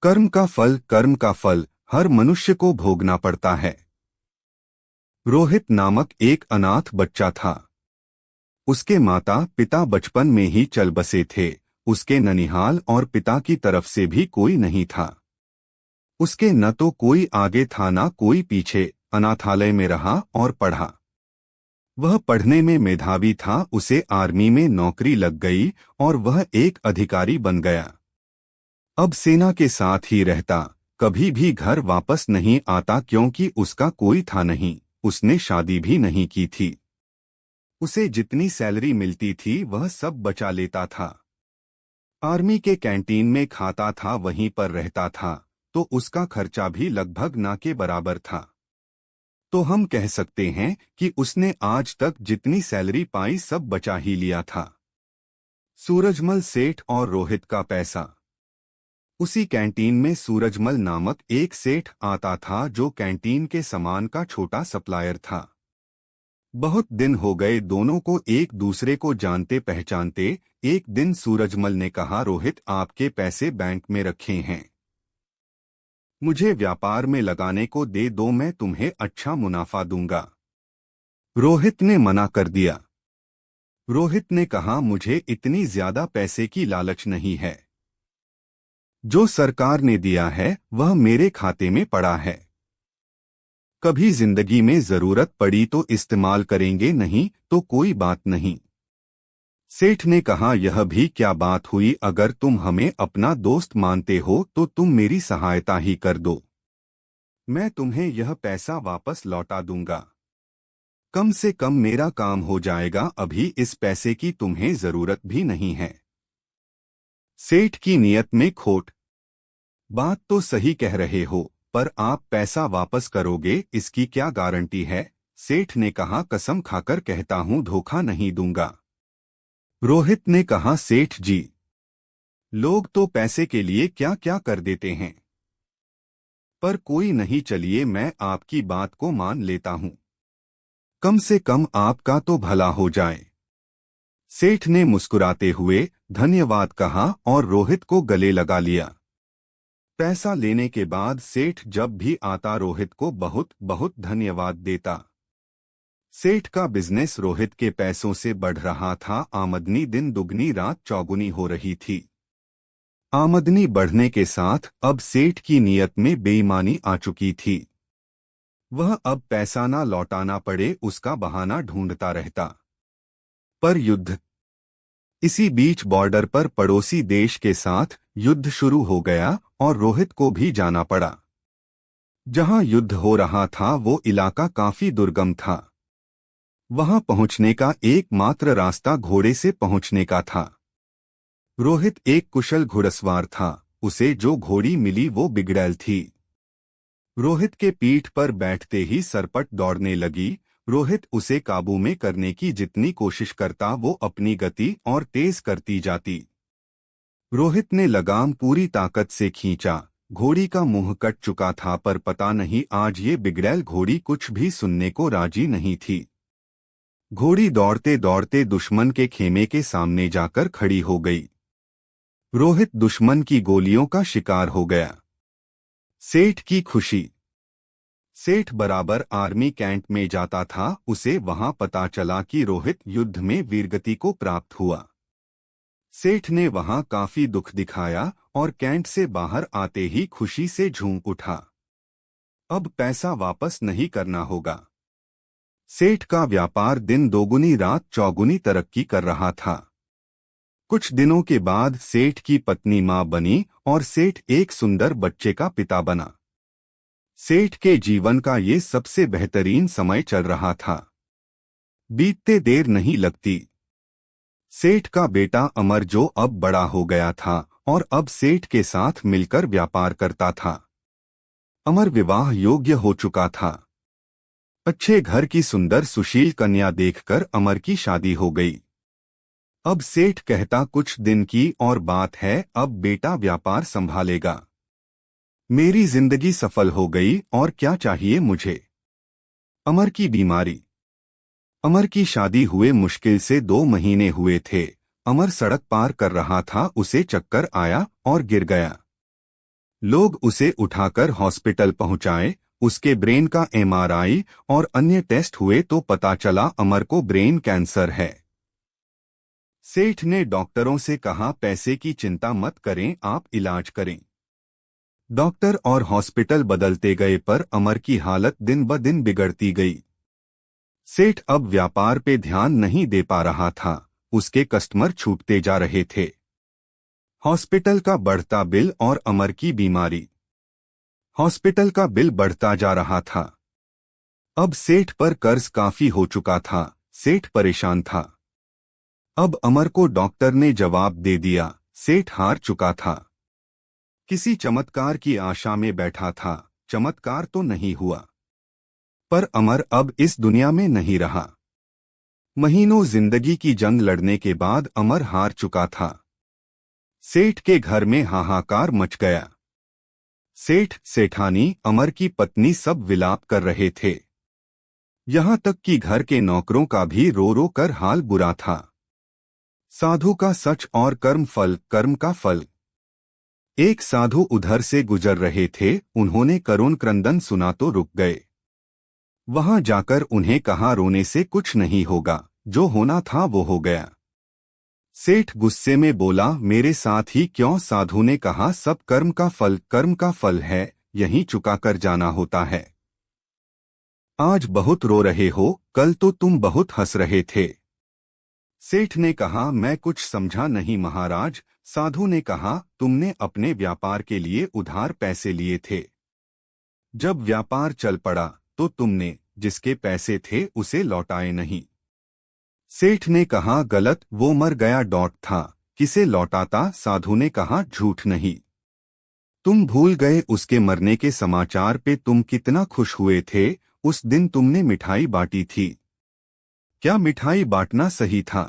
कर्म का फल हर मनुष्य को भोगना पड़ता है। रोहित नामक एक अनाथ बच्चा था। उसके माता पिता बचपन में ही चल बसे थे। उसके ननिहाल और पिता की तरफ से भी कोई नहीं था। उसके न तो कोई आगे था न कोई पीछे। अनाथालय में रहा और पढ़ा। वह पढ़ने में मेधावी था। उसे आर्मी में नौकरी लग गई और वह एक अधिकारी बन गया। अब सेना के साथ ही रहता, कभी भी घर वापस नहीं आता क्योंकि उसका कोई था नहीं। उसने शादी भी नहीं की थी। उसे जितनी सैलरी मिलती थी वह सब बचा लेता था। आर्मी के कैंटीन में खाता था, वहीं पर रहता था, तो उसका खर्चा भी लगभग ना के बराबर था। तो हम कह सकते हैं कि उसने आज तक जितनी सैलरी पाई सब बचा ही लिया था। सूरजमल सेठ और रोहित का पैसा। उसी कैंटीन में सूरजमल नामक एक सेठ आता था जो कैंटीन के सामान का छोटा सप्लायर था। बहुत दिन हो गए दोनों को एक दूसरे को जानते पहचानते। एक दिन सूरजमल ने कहा, रोहित आपके पैसे बैंक में रखे हैं, मुझे व्यापार में लगाने को दे दो, मैं तुम्हें अच्छा मुनाफा दूंगा। रोहित ने मना कर दिया। रोहित ने कहा, मुझे इतनी ज्यादा पैसे की लालच नहीं है। जो सरकार ने दिया है वह मेरे खाते में पड़ा है। कभी जिंदगी में जरूरत पड़ी तो इस्तेमाल करेंगे, नहीं तो कोई बात नहीं। सेठ ने कहा, यह भी क्या बात हुई, अगर तुम हमें अपना दोस्त मानते हो तो तुम मेरी सहायता ही कर दो, मैं तुम्हें यह पैसा वापस लौटा दूंगा। कम से कम मेरा काम हो जाएगा, अभी इस पैसे की तुम्हें जरूरत भी नहीं है। सेठ की नियत में खोट। बात तो सही कह रहे हो, पर आप पैसा वापस करोगे इसकी क्या गारंटी है? सेठ ने कहा, कसम खाकर कहता हूं धोखा नहीं दूंगा। रोहित ने कहा, सेठ जी, लोग तो पैसे के लिए क्या क्या कर देते हैं, पर कोई नहीं, चलिए मैं आपकी बात को मान लेता हूं, कम से कम आपका तो भला हो जाए। सेठ ने मुस्कुराते हुए धन्यवाद कहा और रोहित को गले लगा लिया। पैसा लेने के बाद सेठ जब भी आता रोहित को बहुत बहुत धन्यवाद देता। सेठ का बिजनेस रोहित के पैसों से बढ़ रहा था। आमदनी दिन दुगनी रात चौगुनी हो रही थी। आमदनी बढ़ने के साथ अब सेठ की नीयत में बेईमानी आ चुकी थी। वह अब पैसा ना लौटाना पड़े उसका बहाना ढूंढता रहता। पर युद्ध। इसी बीच बॉर्डर पर पड़ोसी देश के साथ युद्ध शुरू हो गया और रोहित को भी जाना पड़ा। जहां युद्ध हो रहा था वो इलाका काफी दुर्गम था। वहां पहुंचने का एकमात्र रास्ता घोड़े से पहुंचने का था। रोहित एक कुशल घुड़सवार था। उसे जो घोड़ी मिली वो बिगड़ैल थी। रोहित के पीठ पर बैठते ही सरपट दौड़ने लगी। रोहित उसे काबू में करने की जितनी कोशिश करता वो अपनी गति और तेज करती जाती। रोहित ने लगाम पूरी ताकत से खींचा। घोड़ी का मुंह कट चुका था, पर पता नहीं आज ये बिगड़ैल घोड़ी कुछ भी सुनने को राजी नहीं थी। घोड़ी दौड़ते दौड़ते दुश्मन के खेमे के सामने जाकर खड़ी हो गई। रोहित दुश्मन की गोलियों का शिकार हो गया। सेठ की खुशी। सेठ बराबर आर्मी कैंट में जाता था। उसे वहां पता चला कि रोहित युद्ध में वीरगति को प्राप्त हुआ। सेठ ने वहां काफी दुख दिखाया और कैंट से बाहर आते ही खुशी से झूम उठा। अब पैसा वापस नहीं करना होगा। सेठ का व्यापार दिन दोगुनी रात चौगुनी तरक्की कर रहा था। कुछ दिनों के बाद सेठ की पत्नी मां बनी और सेठ एक सुंदर बच्चे का पिता बना। सेठ के जीवन का ये सबसे बेहतरीन समय चल रहा था। बीतते देर नहीं लगती। सेठ का बेटा अमर, जो अब बड़ा हो गया था और अब सेठ के साथ मिलकर व्यापार करता था। अमर विवाह योग्य हो चुका था। अच्छे घर की सुंदर सुशील कन्या देखकर अमर की शादी हो गई। अब सेठ कहता, कुछ दिन की और बात है, अब बेटा व्यापार संभालेगा। मेरी जिंदगी सफल हो गई और क्या चाहिए मुझे। अमर की बीमारी। अमर की शादी हुए मुश्किल से 2 महीने हुए थे। अमर सड़क पार कर रहा था, उसे चक्कर आया और गिर गया। लोग उसे उठाकर हॉस्पिटल पहुंचाए। उसके ब्रेन का एमआरआई और अन्य टेस्ट हुए तो पता चला अमर को ब्रेन कैंसर है। सेठ ने डॉक्टरों से कहा, पैसे की चिंता मत करें, आप इलाज करें। डॉक्टर और हॉस्पिटल बदलते गए पर अमर की हालत दिन ब दिन बिगड़ती गई। सेठ अब व्यापार पे ध्यान नहीं दे पा रहा था। उसके कस्टमर छूटते जा रहे थे। हॉस्पिटल का बढ़ता बिल और अमर की बीमारी। हॉस्पिटल का बिल बढ़ता जा रहा था। अब सेठ पर कर्ज काफी हो चुका था। सेठ परेशान था। अब अमर को डॉक्टर ने जवाब दे दिया। सेठ हार चुका था। किसी चमत्कार की आशा में बैठा था। चमत्कार तो नहीं हुआ। पर अमर अब इस दुनिया में नहीं रहा। महीनों जिंदगी की जंग लड़ने के बाद अमर हार चुका था। सेठ के घर में हाहाकार मच गया। सेठ, सेठानी, अमर की पत्नी सब विलाप कर रहे थे। यहां तक कि घर के नौकरों का भी रो रो कर हाल बुरा था। साधु का सच और कर्म का फल। एक साधु उधर से गुजर रहे थे। उन्होंने करुण क्रंदन सुना तो रुक गए। वहां जाकर उन्हें कहा, रोने से कुछ नहीं होगा, जो होना था वो हो गया। सेठ गुस्से में बोला, मेरे साथ ही क्यों? साधु ने कहा, सब कर्म का फल है, यहीं चुका कर जाना होता है। आज बहुत रो रहे हो, कल तो तुम बहुत हंस रहे थे। सेठ ने कहा, मैं कुछ समझा नहीं महाराज। साधु ने कहा, तुमने अपने व्यापार के लिए उधार पैसे लिए थे। जब व्यापार चल पड़ा तो तुमने जिसके पैसे थे उसे लौटाए नहीं। सेठ ने कहा, गलत, वो मर गया था, किसे लौटाता? साधु ने कहा, झूठ नहीं। तुम भूल गए उसके मरने के समाचार पे तुम कितना खुश हुए थे। उस दिन तुमने मिठाई बांटी थी। क्या मिठाई बांटना सही था?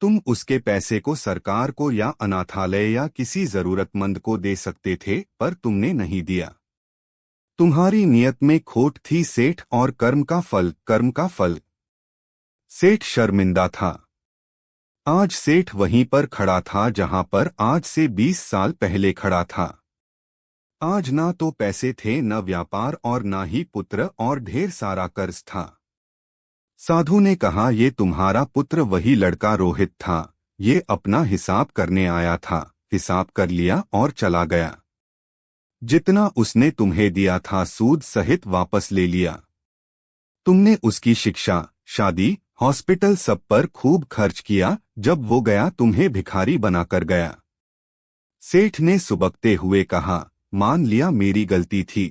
तुम उसके पैसे को सरकार को या अनाथालय या किसी जरूरतमंद को दे सकते थे, पर तुमने नहीं दिया। तुम्हारी नियत में खोट थी सेठ, और कर्म का फल। सेठ शर्मिंदा था। आज सेठ वहीं पर खड़ा था जहां पर आज से 20 साल पहले खड़ा था। आज ना तो पैसे थे, न व्यापार और ना ही पुत्र, और ढेर सारा कर्ज था। साधु ने कहा, ये तुम्हारा पुत्र वही लड़का रोहित था। ये अपना हिसाब करने आया था। हिसाब कर लिया और चला गया। जितना उसने तुम्हें दिया था सूद सहित वापस ले लिया। तुमने उसकी शिक्षा, शादी, हॉस्पिटल सब पर खूब खर्च किया। जब वो गया तुम्हें भिखारी बनाकर गया। सेठ ने सुबकते हुए कहा, मान लिया मेरी गलती थी।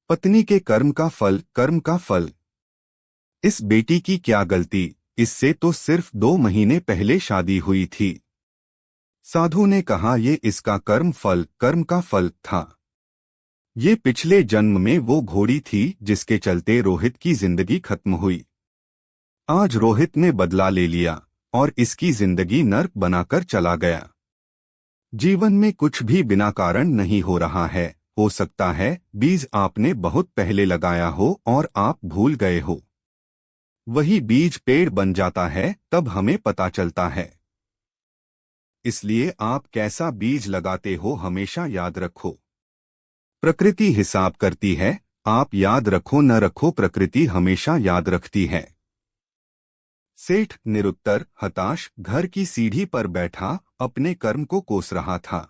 पत्नी के कर्म का फल। इस बेटी की क्या गलती? इससे तो सिर्फ 2 महीने पहले शादी हुई थी। साधु ने कहा, ये इसका कर्म का फल था। ये पिछले जन्म में वो घोड़ी थी जिसके चलते रोहित की जिंदगी खत्म हुई। आज रोहित ने बदला ले लिया और इसकी जिंदगी नर्क बनाकर चला गया। जीवन में कुछ भी बिना कारण नहीं हो रहा है। हो सकता है बीज आपने बहुत पहले लगाया हो और आप भूल गए हो। वही बीज पेड़ बन जाता है, तब हमें पता चलता है। इसलिए आप कैसा बीज लगाते हो हमेशा याद रखो। प्रकृति हिसाब करती है। आप याद रखो न रखो, प्रकृति हमेशा याद रखती है। सेठ निरुत्तर, हताश, घर की सीढ़ी पर बैठा अपने कर्म को कोस रहा था।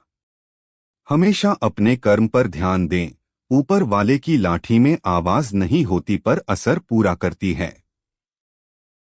हमेशा अपने कर्म पर ध्यान दें। ऊपर वाले की लाठी में आवाज नहीं होती पर असर पूरा करती है।